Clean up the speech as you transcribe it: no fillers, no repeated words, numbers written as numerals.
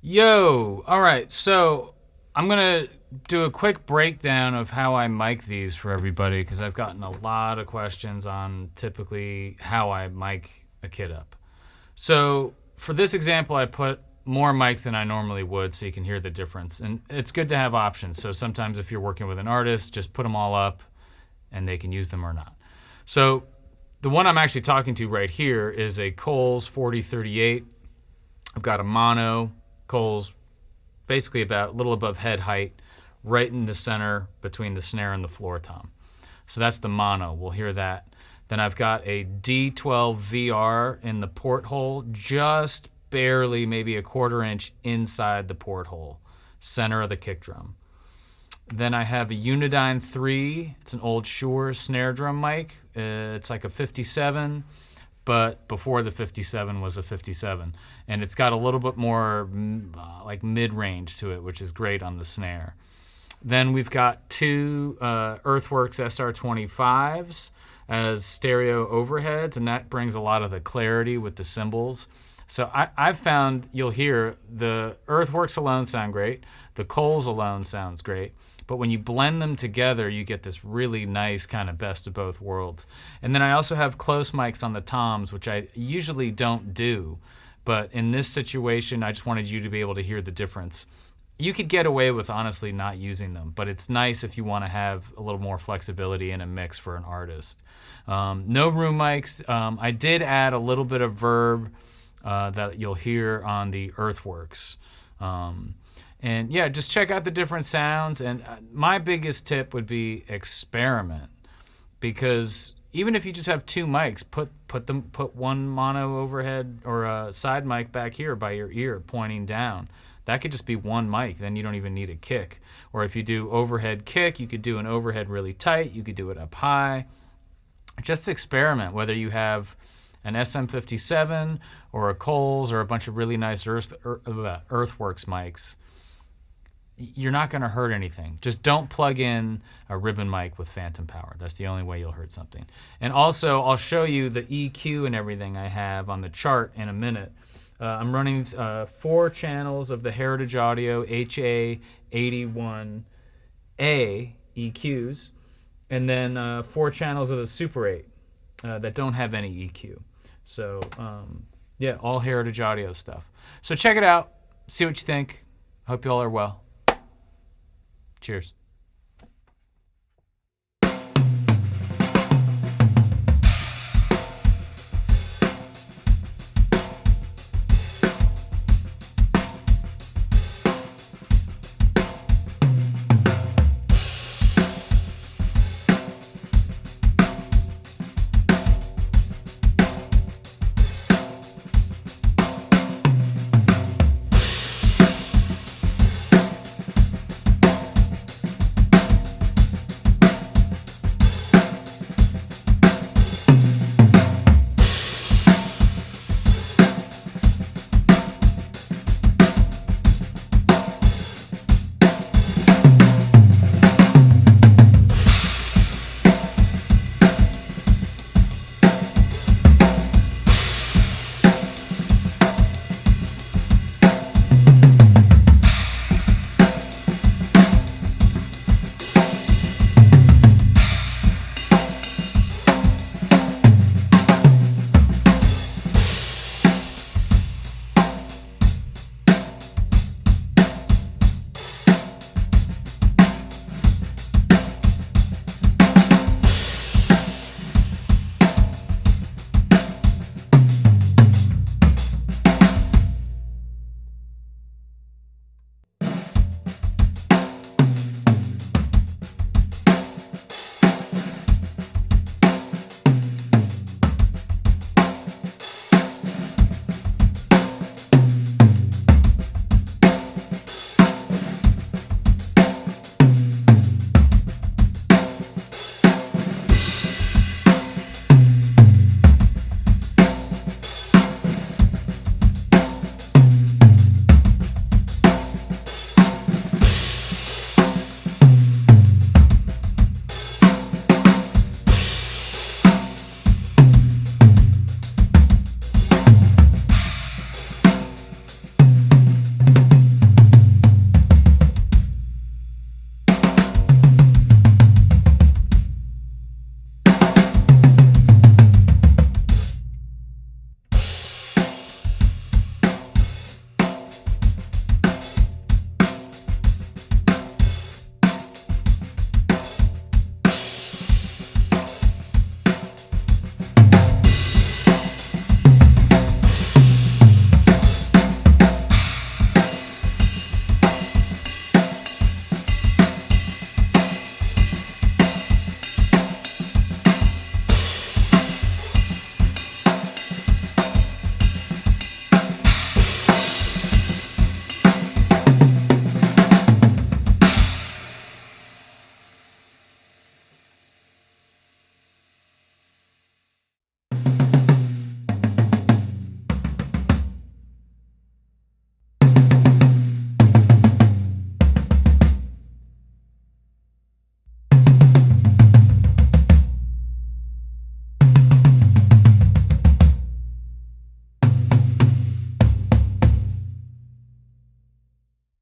Yo, all right. So I'm gonna do a quick breakdown of how I mic these for everybody because I've gotten a lot of questions on typically how I mic a kit up. So for this example, I put more mics than I normally would so you can hear the difference. And it's good to have options. So sometimes if you're working with an artist, just put them all up and they can use them or not. So the one I'm actually talking to right here is a Coles 4038. I've got a mono Coles, basically about a little above head height, right in the center between the snare and the floor tom. So that's the mono. We'll hear that. Then I've got a D12 VR in the porthole, just barely, maybe a quarter inch inside the porthole, center of the kick drum. Then I have a Unidyne 3. It's an old Shure snare drum mic. It's like a 57, but before the 57 was a 57. And it's got a little bit more like mid-range to it, which is great on the snare. Then we've got two Earthworks SR25s as stereo overheads, and that brings a lot of the clarity with the cymbals. So I've found you'll hear the Earthworks alone sound great, the Coles alone sounds great, but when you blend them together, you get this really nice kind of best of both worlds. And then I also have close mics on the toms, which I usually don't do, but in this situation, I just wanted you to be able to hear the difference. You could get away with honestly not using them, but it's nice if you want to have a little more flexibility in a mix for an artist. No room mics. I did add a little bit of verb that you'll hear on the Earthworks. And yeah, just check out the different sounds. And my biggest tip would be experiment, because even if you just have two mics, put one mono overhead or a side mic back here by your ear pointing down. That could just be one mic. Then you don't even need a kick. Or if you do overhead kick, you could do an overhead really tight. You could do it up high. Just experiment, whether you have an SM57 or a Coles or a bunch of really nice Earthworks mics. You're not going to hurt anything. Just don't plug in a ribbon mic with phantom power. That's the only way you'll hurt something. And also, I'll show you the EQ and everything I have on the chart in a minute. I'm running 4 channels of the Heritage Audio HA81A EQs, and then 4 channels of the Super 8 that don't have any EQ. So yeah, all Heritage Audio stuff. So check it out. See what you think. Hope you all are well. Cheers.